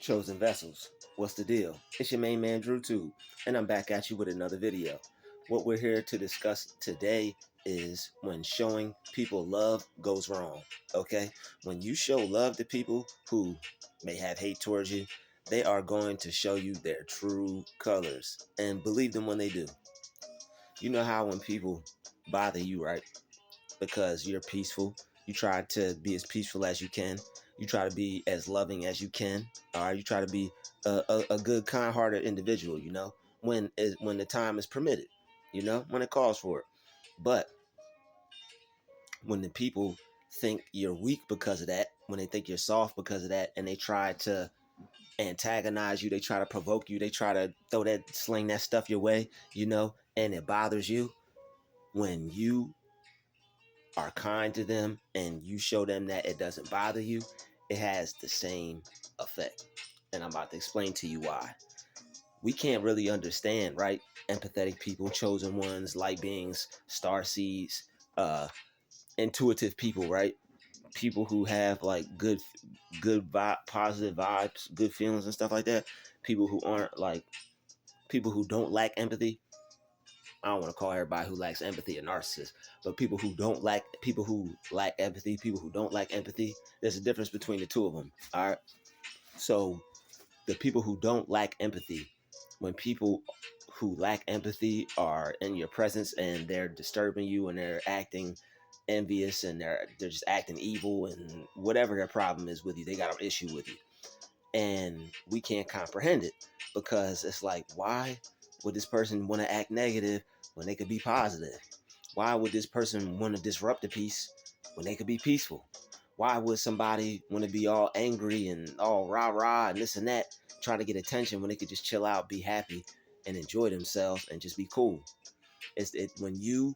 Chosen Vessels. What's the deal? It's your main man Druuill, and I'm back at you with another video. What we're here to discuss today is when showing people love goes wrong. Okay? When you show love to people who may have hate towards you, they are going to show you their true colors. And believe them when they do. You know how when people bother you, right? Because you're peaceful. You try to be as peaceful as you can. You try to be as loving as you can. All right. You try to be a good, kind-hearted individual. When the time is permitted. When it calls for it. But when the people think you're weak because of that, when they think you're soft because of that, and they try to antagonize you, they try to provoke you, they try to sling that stuff your way, and it bothers you. When you are kind to them and you show them that it doesn't bother you, it has the same effect. And I'm about to explain to you why. We can't really understand, right? Empathetic people, chosen ones, light beings, star seeds, intuitive people, right? People who have like positive vibes, good feelings and stuff like that. People who aren't like people who don't lack empathy. I don't want to call everybody who lacks empathy a narcissist, but people who lack empathy, people who don't lack empathy, there's a difference between the two of them. All right. So the people who don't lack empathy, when people who lack empathy are in your presence and they're disturbing you and they're acting envious and they're just acting evil and whatever their problem is with you, they got an issue with you. And we can't comprehend it because it's like, why would this person want to act negative when they could be positive? Why would this person want to disrupt the peace when they could be peaceful? Why would somebody want to be all angry and all rah-rah and this and that, try to get attention when they could just chill out, be happy, and enjoy themselves and just be cool? When you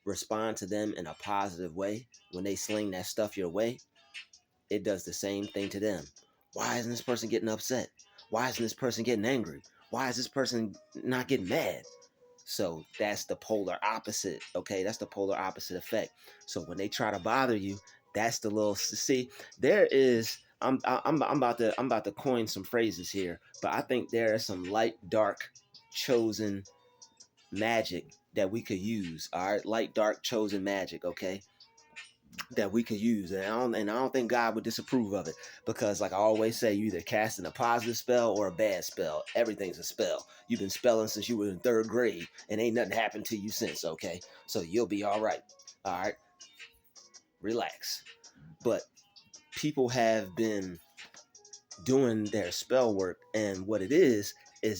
respond to them in a positive way, when they sling that stuff your way, it does the same thing to them. Why isn't this person getting upset? Why isn't this person getting angry? Why is this person not getting mad? So that's the polar opposite. Okay, that's the polar opposite effect. So when they try to bother you, that's the little see. There is. I'm about to coin some phrases here, but I think there is some light, dark, chosen magic that we could use. All right, light, dark, chosen magic. Okay, that we could use, and I don't think God would disapprove of it, because like I always say, you either casting a positive spell or a bad spell. Everything's a spell. You've been spelling since you were in 3rd grade and ain't nothing happened to you since. Okay, so you'll be all right. All right, relax. But people have been doing their spell work, and what it is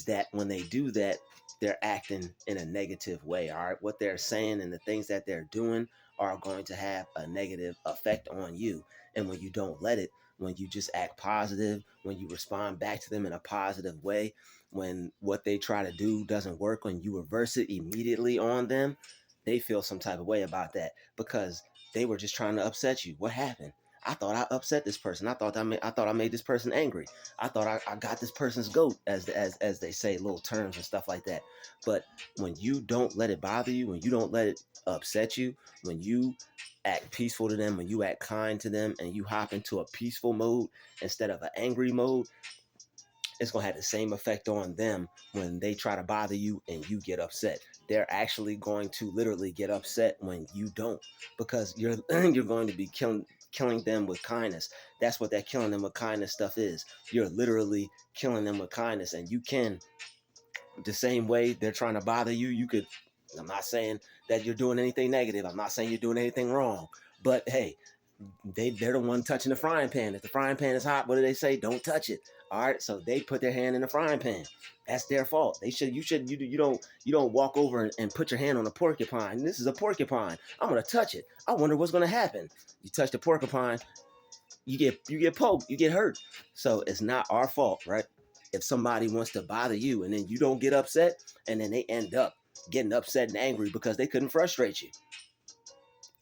that when they do that, they're acting in a negative way. All right, what they're saying and the things that they're doing are going to have a negative effect on you. And when you don't let it, when you just act positive, when you respond back to them in a positive way, when what they try to do doesn't work, when you reverse it immediately on them, they feel some type of way about that because they were just trying to upset you. What happened? I thought I upset this person. I thought I made this person angry. I thought I got this person's goat, as they say, little terms and stuff like that. But when you don't let it bother you, when you don't let it upset you, when you act peaceful to them, when you act kind to them, and you hop into a peaceful mode instead of an angry mode, it's going to have the same effect on them when they try to bother you and you get upset. They're actually going to literally get upset when you don't, because you're going to be killing them with kindness. That's what that killing them with kindness stuff is. You're literally killing them with kindness, and you can, the same way they're trying to bother you, you could, I'm not saying that you're doing anything negative. I'm not saying you're doing anything wrong, but hey, they're the one touching the frying pan. If the frying pan is hot, what do they say? Don't touch it. All right, so they put their hand in the frying pan. That's their fault. You don't walk over and put your hand on a porcupine. This is a porcupine. I'm gonna touch it. I wonder what's gonna happen. You touch the porcupine, you get poked, you get hurt. So it's not our fault, right? If somebody wants to bother you and then you don't get upset, and then they end up getting upset and angry because they couldn't frustrate you.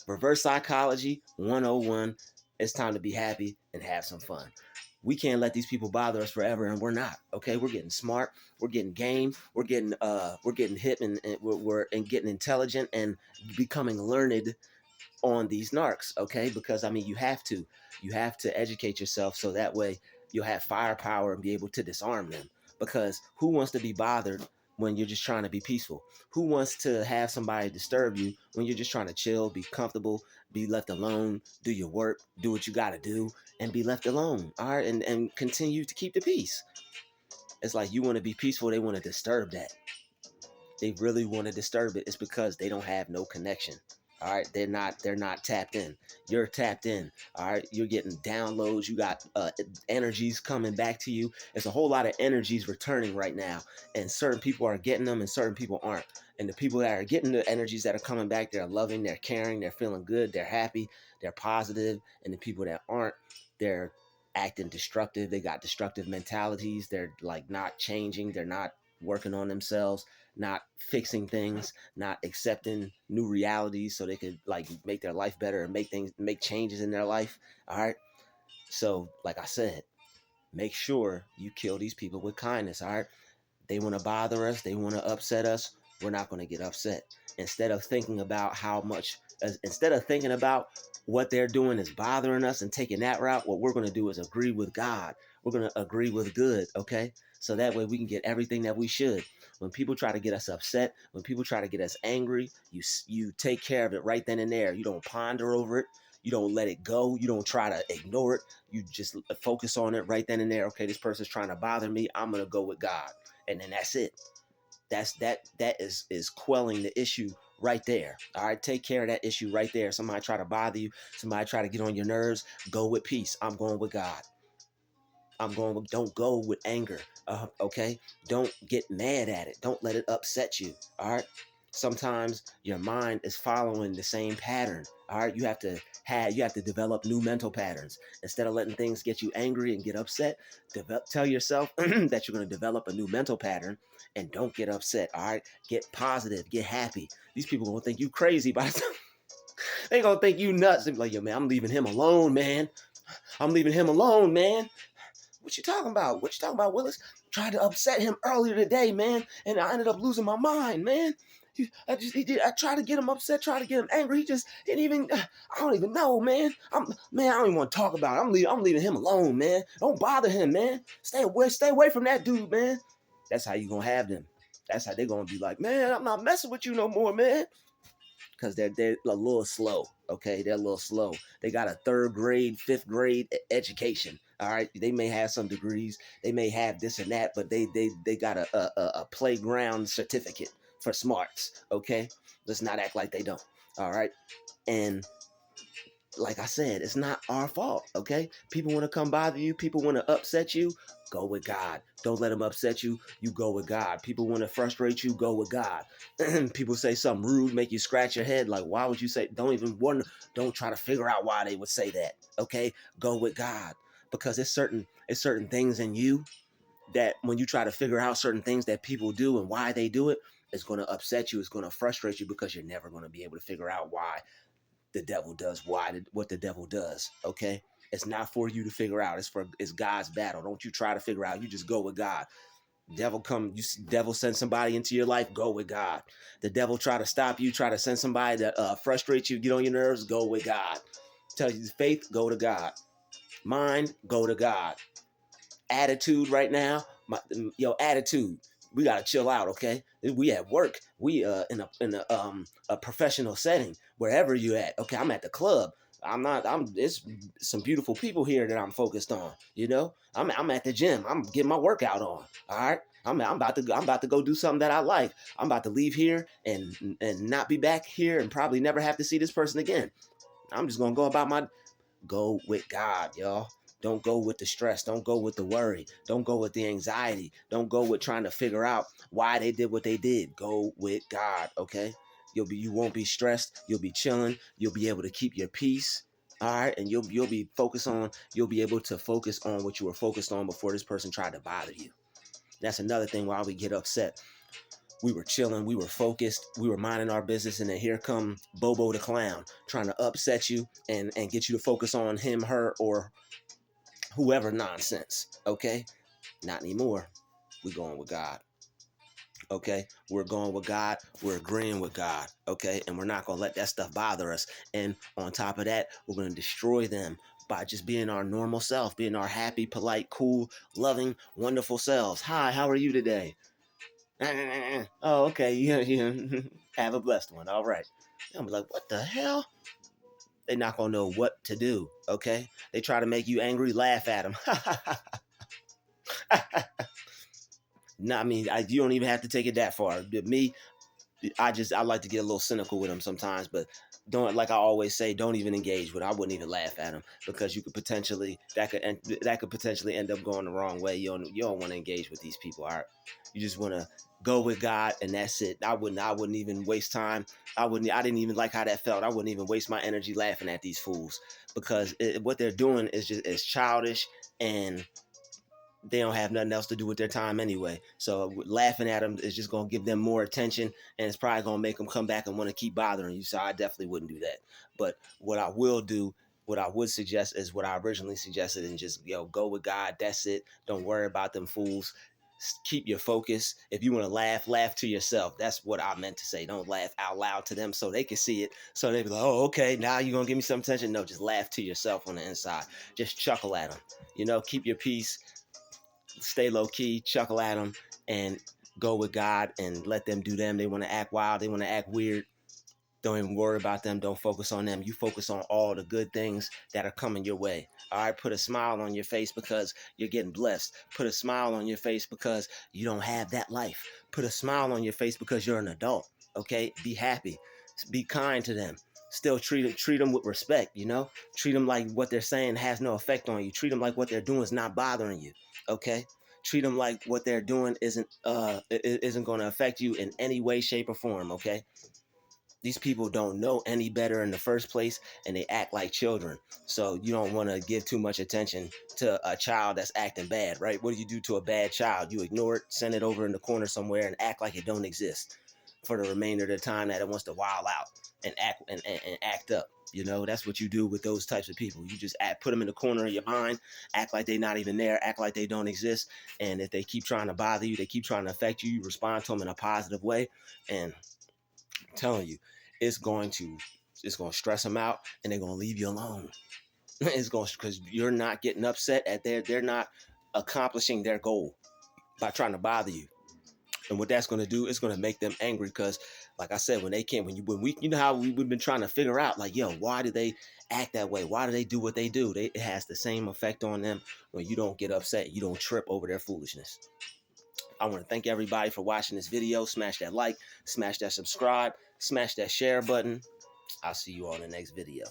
Reverse psychology 101. It's time to be happy and have some fun. We can't let these people bother us forever, and we're not. Okay, we're getting smart, we're getting game, we're getting hip, and we're getting intelligent and becoming learned on these narcs. Okay, because I mean, you have to educate yourself so that way You'll have firepower and be able to disarm them. Because who wants to be bothered when you're just trying to be peaceful? Who wants to have somebody disturb you when you're just trying to chill, be comfortable, be left alone, do your work, do what you got to do, and be left alone? All right, and continue to keep the peace. It's like you want to be peaceful, they want to disturb that. They really want to disturb it. It's because they don't have no connection. All right, they're not tapped in. You're tapped in. All right, you're getting downloads. You got energies coming back to you. There's a whole lot of energies returning right now, and certain people are getting them, and certain people aren't. And the people that are getting the energies that are coming back, they're loving, they're caring, they're feeling good, they're happy, they're positive. And the people that aren't, they're acting destructive. They got destructive mentalities. They're like not changing. They're not working on themselves, not fixing things, not accepting new realities so they could like make their life better and make changes in their life. All right. So, like I said, make sure you kill these people with kindness. All right. They want to bother us, they want to upset us. We're not going to get upset. Instead of thinking about instead of thinking about what they're doing is bothering us and taking that route, what we're going to do is agree with God. We're going to agree with good, okay? So that way we can get everything that we should. When people try to get us upset, when people try to get us angry, you take care of it right then and there. You don't ponder over it. You don't let it go. You don't try to ignore it. You just focus on it right then and there. Okay, this person's trying to bother me. I'm going to go with God. And then that's it. That is quelling the issue right there. All right, take care of that issue right there. Somebody try to bother you, somebody try to get on your nerves, go with peace. I'm going with God. Don't go with anger. Okay, don't get mad at it. Don't let it upset you. All right. Sometimes your mind is following the same pattern. All right, you have to develop new mental patterns. Instead of letting things get you angry and get upset, tell yourself that you're going to develop a new mental pattern and don't get upset. All right, get positive, get happy. These people gonna think you crazy by the time they gonna think you nuts. They be like, yo, man, I'm leaving him alone, man. I'm leaving him alone, man. What you talking about? What you talking about, Willis? Tried to upset him earlier today, man, and I ended up losing my mind, man. I tried to get him upset, tried to get him angry. He didn't even. I don't even know, man. I don't even want to talk about it. I'm leaving him alone, man. Don't bother him, man. Stay away from that dude, man. That's how you gonna have them. That's how they gonna be like, man, I'm not messing with you no more, man. Because they're a little slow. Okay, they're a little slow. They got a third grade, fifth grade education. All right, they may have some degrees, they may have this and that, but they got a playground certificate for smarts. Okay, let's not act like they don't. All right, and like I said, it's not our fault, okay? People want to come bother you. People want to upset you. Go with God. Don't let them upset you. You go with God. People want to frustrate you. Go with God. People say something rude, make you scratch your head. Like, why would you say? Don't even wonder. Don't try to figure out why they would say that. Okay, go with God, because it's certain things in you that when you try to figure out certain things that people do and why they do it, it's going to upset you. It's going to frustrate you because you're never going to be able to figure out why the devil does what the devil does. Okay, it's not for you to figure out. It's God's battle. Don't you try to figure out. You just go with God. Devil send somebody into your life, go with God. The devil try to stop you, try to send somebody that frustrates you, get on your nerves, go with God. Tell you faith, go to God. Mind, go to God. Attitude right now, attitude. We gotta chill out, okay? We at work. We in a professional setting, wherever you at. Okay, I'm at the club. It's some beautiful people here that I'm focused on. I'm at the gym. I'm getting my workout on. All right. I'm about to go do something that I like. I'm about to leave here and not be back here and probably never have to see this person again. I'm just gonna go with God, y'all. Don't go with the stress. Don't go with the worry. Don't go with the anxiety. Don't go with trying to figure out why they did what they did. Go with God, okay? You won't be stressed. You'll be chilling. You'll be able to keep your peace. All right, and you'll be able to focus on what you were focused on before this person tried to bother you. That's another thing why we get upset. We were chilling, we were focused, we were minding our business, and then here come Bobo the clown trying to upset you and get you to focus on him, her, or whoever nonsense. Okay? Not anymore. We're going with God. Okay? We're going with God. We're agreeing with God. Okay? And we're not going to let that stuff bother us. And on top of that, we're going to destroy them by just being our normal self, being our happy, polite, cool, loving, wonderful selves. Hi, how are you today? Oh, okay. You have a blessed one. All right. I'm like, what the hell? They're not gonna know what to do. Okay. They try to make you angry, laugh at them. No, I mean, you don't even have to take it that far. Me, I like to get a little cynical with them sometimes, but don't, like I always say, don't even engage with. I wouldn't even laugh at them because you could potentially that could potentially end up going the wrong way. You don't want to engage with these people. All right, you just want to go with God, and that's it. I wouldn't even waste time. I didn't even like how that felt. I wouldn't even waste my energy laughing at these fools because what they're doing is childish, and they don't have nothing else to do with their time anyway. So laughing at them is just going to give them more attention, and it's probably going to make them come back and want to keep bothering you. So I definitely wouldn't do that. But what I will do, what I would suggest is what I originally suggested, and just go with God. That's it. Don't worry about them fools. Keep your focus. If you want to laugh to yourself. That's what I meant to say. Don't laugh out loud to them so they can see it. So they be like, oh, okay, now you're going to give me some attention. No, just laugh to yourself on the inside. Just chuckle at them. Keep your peace, stay low key, chuckle at them, and go with God and let them do them. They want to act wild, they want to act weird. Don't even worry about them. Don't focus on them. You focus on all the good things that are coming your way. All right, put a smile on your face because you're getting blessed. Put a smile on your face because you don't have that life. Put a smile on your face because you're an adult. Okay, be happy. Be kind to them. Still treat them with respect. Treat them like what they're saying has no effect on you. Treat them like what they're doing is not bothering you. Okay, treat them like what they're doing isn't going to affect you in any way, shape, or form. Okay. These people don't know any better in the first place, and they act like children. So you don't want to give too much attention to a child that's acting bad, right? What do you do to a bad child? You ignore it, send it over in the corner somewhere, and act like it don't exist for the remainder of the time that it wants to wild out and act up. That's what you do with those types of people. You just put them in the corner of your mind, act like they're not even there, act like they don't exist. And if they keep trying to bother you, they keep trying to affect you, you respond to them in a positive way. And I'm telling you, it's going to stress them out, and they're going to leave you alone. It's going because you're not getting upset at they're not accomplishing their goal by trying to bother you. And what that's going to do is going to make them angry because, like I said, when we, how we've been trying to figure out, like, yo, why do they act that way? Why do they do what they do? It has the same effect on them when you don't get upset. You don't trip over their foolishness. I want to thank everybody for watching this video. Smash that like, smash that subscribe, smash that share button. I'll see you all in the next video.